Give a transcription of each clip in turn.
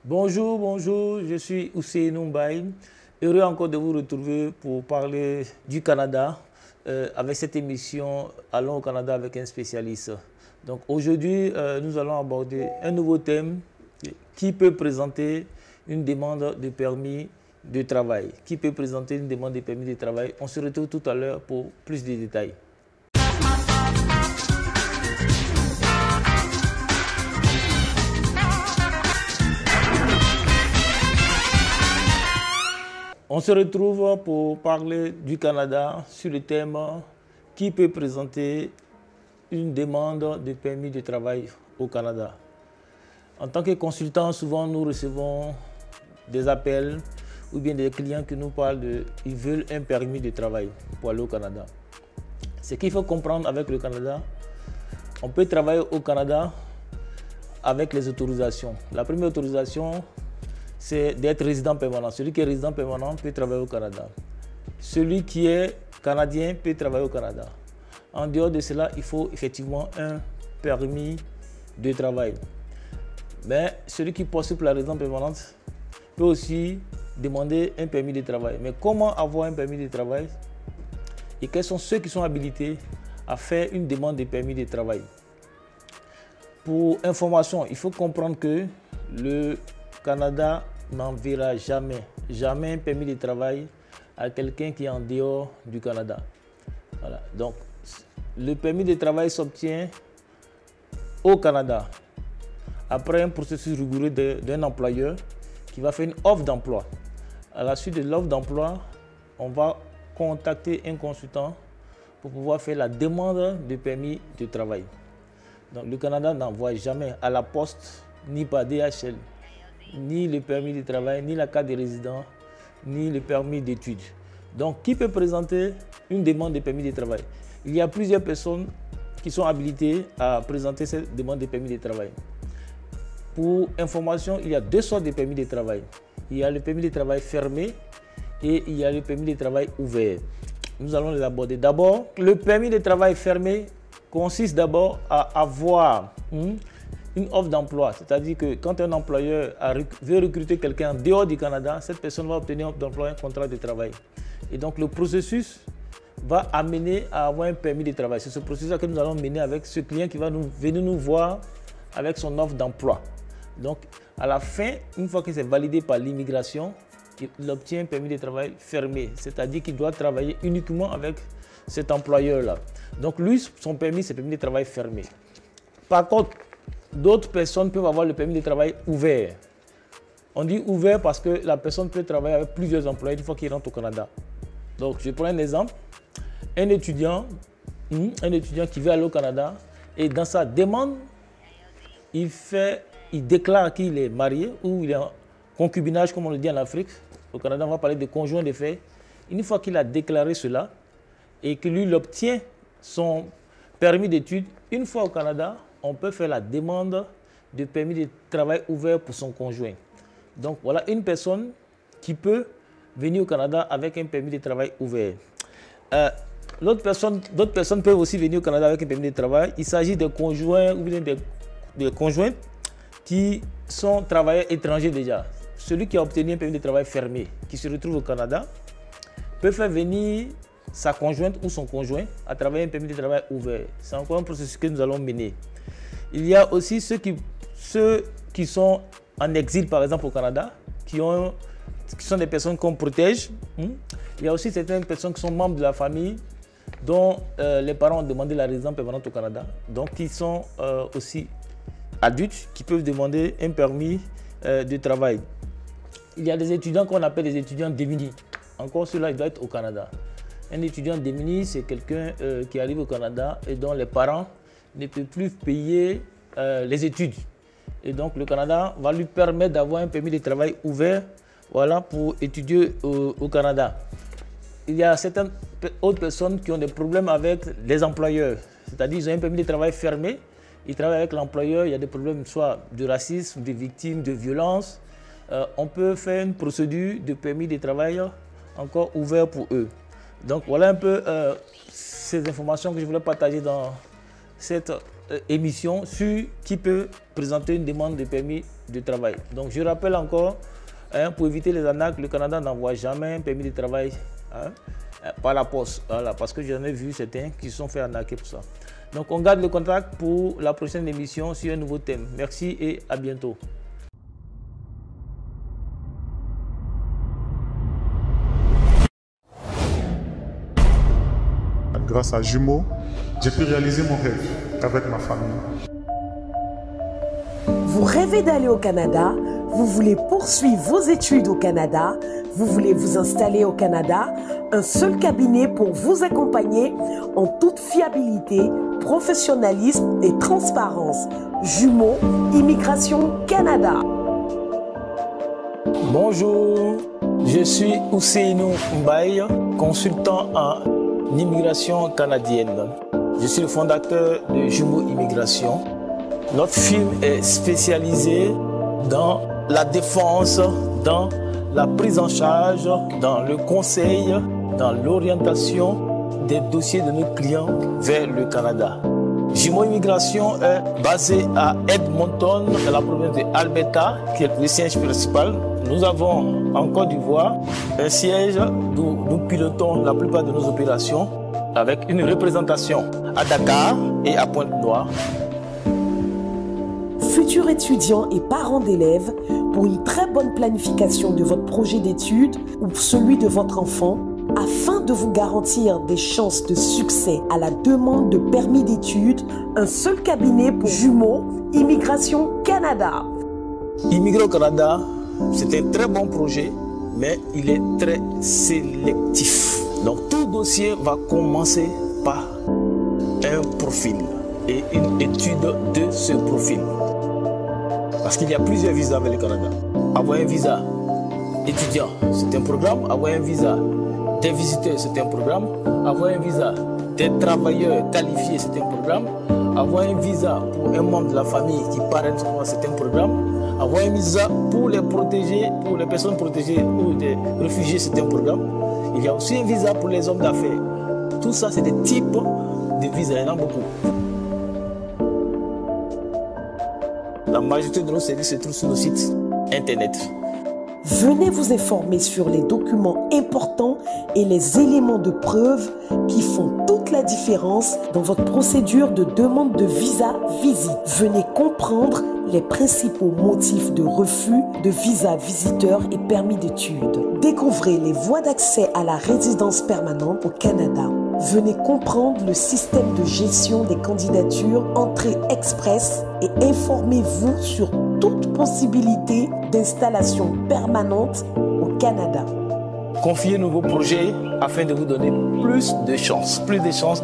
Bonjour, bonjour, je suis Ousseynou Mbaye. Heureux encore de vous retrouver pour parler du Canada avec cette émission Allons au Canada avec un spécialiste. Donc aujourd'hui, nous allons aborder un nouveau thème qui peut présenter une demande de permis de travail. Qui peut présenter une demande de permis de travail. On se retrouve tout à l'heure pour plus de détails. On se retrouve pour parler du Canada sur le thème qui peut présenter une demande de permis de travail au Canada. En tant que consultant, souvent nous recevons des appels ou bien des clients qui nous parlent ils veulent un permis de travail pour aller au Canada. Ce qu'il faut comprendre avec le Canada, on peut travailler au Canada avec les autorisations. La première autorisation, c'est d'être résident permanent. Celui qui est résident permanent peut travailler au Canada. Celui qui est canadien peut travailler au Canada. En dehors de cela, il faut effectivement un permis de travail. Mais celui qui postule pour la résidence permanente peut aussi demander un permis de travail. Mais comment avoir un permis de travail et quels sont ceux qui sont habilités à faire une demande de permis de travail? Pour information, il faut comprendre que le Canada n'enverra jamais un permis de travail à quelqu'un qui est en dehors du Canada. Voilà. Donc, le permis de travail s'obtient au Canada après un processus rigoureux d'un employeur qui va faire une offre d'emploi. À la suite de l'offre d'emploi, on va contacter un consultant pour pouvoir faire la demande de permis de travail. Donc, le Canada n'envoie jamais à la poste ni par DHL ni le permis de travail, ni la carte de résident, ni le permis d'études. Donc, qui peut présenter une demande de permis de travail? Il y a plusieurs personnes qui sont habilitées à présenter cette demande de permis de travail. Pour information, il y a deux sortes de permis de travail. Il y a le permis de travail fermé et il y a le permis de travail ouvert. Nous allons les aborder. D'abord, le permis de travail fermé consiste d'abord à avoir une offre d'emploi, c'est-à-dire que quand un employeur veut recruter quelqu'un en dehors du Canada, cette personne va obtenir une offre d'emploi, un contrat de travail. Et donc le processus va amener à avoir un permis de travail. C'est ce processus que nous allons mener avec ce client qui va venir nous voir avec son offre d'emploi. Donc à la fin, une fois que c'est validé par l'immigration, il obtient un permis de travail fermé, c'est-à-dire qu'il doit travailler uniquement avec cet employeur-là. Donc lui, son permis, c'est le permis de travail fermé. Par contre, d'autres personnes peuvent avoir le permis de travail ouvert. On dit ouvert parce que la personne peut travailler avec plusieurs employés une fois qu'il rentre au Canada. Donc, je prends un exemple. Un étudiant qui veut aller au Canada et dans sa demande, il déclare qu'il est marié ou il est en concubinage, comme on le dit en Afrique. Au Canada, on va parler de conjoint de fait. Une fois qu'il a déclaré cela et que lui, il obtient son permis d'études, une fois au Canada, on peut faire la demande de permis de travail ouvert pour son conjoint. Donc voilà une personne qui peut venir au Canada avec un permis de travail ouvert. D'autres personnes peuvent aussi venir au Canada avec un permis de travail. Il s'agit de conjoints ou bien des conjointes qui sont travailleurs étrangers déjà. Celui qui a obtenu un permis de travail fermé, qui se retrouve au Canada, peut faire venir sa conjointe ou son conjoint à travers un permis de travail ouvert. C'est encore un processus que nous allons mener. Il y a aussi ceux qui sont en exil, par exemple, au Canada, qui sont des personnes qu'on protège. Il y a aussi certaines personnes qui sont membres de la famille dont les parents ont demandé la résidence permanente au Canada, donc qui sont aussi adultes, qui peuvent demander un permis de travail. Il y a des étudiants qu'on appelle des étudiants démunis. Encore cela, il doit être au Canada. Un étudiant démuni, c'est quelqu'un qui arrive au Canada et dont les parents ne peuvent plus payer les études. Et donc le Canada va lui permettre d'avoir un permis de travail ouvert, voilà, pour étudier au Canada. Il y a certaines autres personnes qui ont des problèmes avec les employeurs. C'est-à-dire qu'ils ont un permis de travail fermé, ils travaillent avec l'employeur, il y a des problèmes soit de racisme, de victimes, de violence. On peut faire une procédure de permis de travail encore ouvert pour eux. Donc voilà un peu ces informations que je voulais partager dans cette émission sur qui peut présenter une demande de permis de travail. Donc je rappelle encore, pour éviter les arnaques, le Canada n'envoie jamais un permis de travail par la poste. Voilà, parce que j'en ai vu certains qui se sont fait arnaquer pour ça. Donc on garde le contact pour la prochaine émission sur un nouveau thème. Merci et à bientôt. Grâce à Jumeau, j'ai pu réaliser mon rêve avec ma famille. Vous rêvez d'aller au Canada, vous voulez poursuivre vos études au Canada, vous voulez vous installer au Canada, un seul cabinet pour vous accompagner en toute fiabilité, professionnalisme et transparence. Jumeau Immigration Canada. Bonjour, je suis Ousseinou Mbaye, consultant en immigration canadienne. Je suis le fondateur de Jumeau Immigration. Notre firme est spécialisée dans la défense, dans la prise en charge, dans le conseil, dans l'orientation des dossiers de nos clients vers le Canada. Jumeau Immigration est basé à Edmonton, dans la province de Alberta, qui est le siège principal. Nous avons en Côte d'Ivoire un siège d'où nous pilotons la plupart de nos opérations avec une représentation à Dakar et à Pointe-Noire. Futurs étudiants et parents d'élèves, pour une très bonne planification de votre projet d'études ou celui de votre enfant, afin de vous garantir des chances de succès à la demande de permis d'études, un seul cabinet pour Jumeau Immigration Canada. Immigrer au Canada, c'est un très bon projet, mais il est très sélectif. Donc tout dossier va commencer par un profil et une étude de ce profil. Parce qu'il y a plusieurs visas avec le Canada. Avoir un visa étudiant, c'est un programme. Avoir un visa des visiteurs, c'est un programme. Avoir un visa des travailleurs qualifiés, c'est un programme. Avoir un visa pour un membre de la famille qui parraine, c'est un programme. Avoir un visa pour les protégés, pour les personnes protégées ou des réfugiés, c'est un programme. Il y a aussi un visa pour les hommes d'affaires. Tout ça, c'est des types de visas. Il y en a beaucoup. La majorité de nos services se trouvent sur nos sites internet. Venez vous informer sur les documents importants et les éléments de preuve qui font toute la différence dans votre procédure de demande de visa-visite. Venez comprendre les principaux motifs de refus de visa visiteur et permis d'études. Découvrez les voies d'accès à la résidence permanente au Canada. Venez comprendre le système de gestion des candidatures entrée express et informez-vous sur toute possibilité d'installation permanente au Canada. Confiez-nous vos projets afin de vous donner plus de chances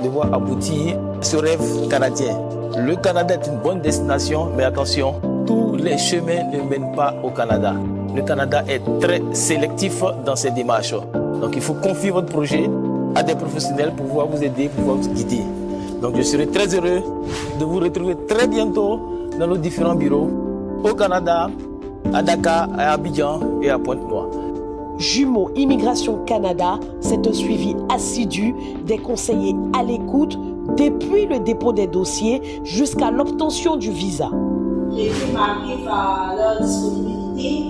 de voir aboutir ce rêve canadien. Le Canada est une bonne destination, mais attention, tous les chemins ne mènent pas au Canada. Le Canada est très sélectif dans ses démarches. Donc il faut confier votre projet à des professionnels pour pouvoir vous aider, pour pouvoir vous guider. Donc je serai très heureux de vous retrouver très bientôt dans nos différents bureaux au Canada, à Dakar, à Abidjan et à Pointe-Noire. Jumeau Immigration Canada, c'est un suivi assidu des conseillers à l'écoute depuis le dépôt des dossiers jusqu'à l'obtention du visa. J'ai été marqué par leur disponibilité,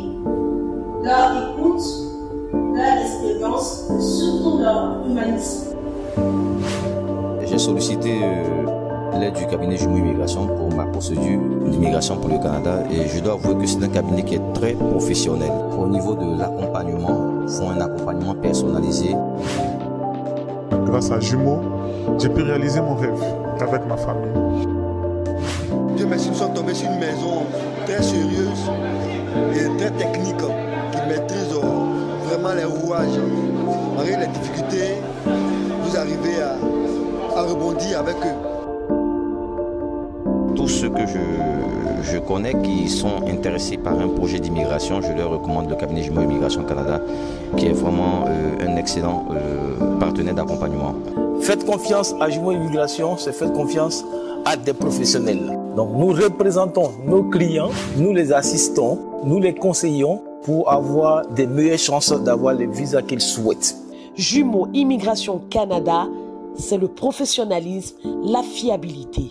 leur écoute, leur expérience, surtout leur humanisme. J'ai sollicité l'aide du cabinet Jumeau Immigration pour ma procédure d'immigration pour le Canada et je dois avouer que c'est un cabinet qui est très professionnel. Au niveau de l'accompagnement, ils font un accompagnement personnalisé. Grâce à Jumeau, j'ai pu réaliser mon rêve avec ma famille. Dieu merci, nous sommes tombés sur une maison très sérieuse et très technique qui maîtrise vraiment les rouages. Malgré les difficultés, vous arrivez à rebondir avec eux. Tous ceux que je connais qui sont intéressés par un projet d'immigration, je leur recommande le cabinet Jumeau Immigration Canada, qui est vraiment un excellent partenaire d'accompagnement. Faites confiance à Jumeau Immigration, c'est faites confiance à des professionnels. Donc nous représentons nos clients, nous les assistons, nous les conseillons pour avoir des meilleures chances d'avoir les visas qu'ils souhaitent. Jumeau Immigration Canada, c'est le professionnalisme, la fiabilité.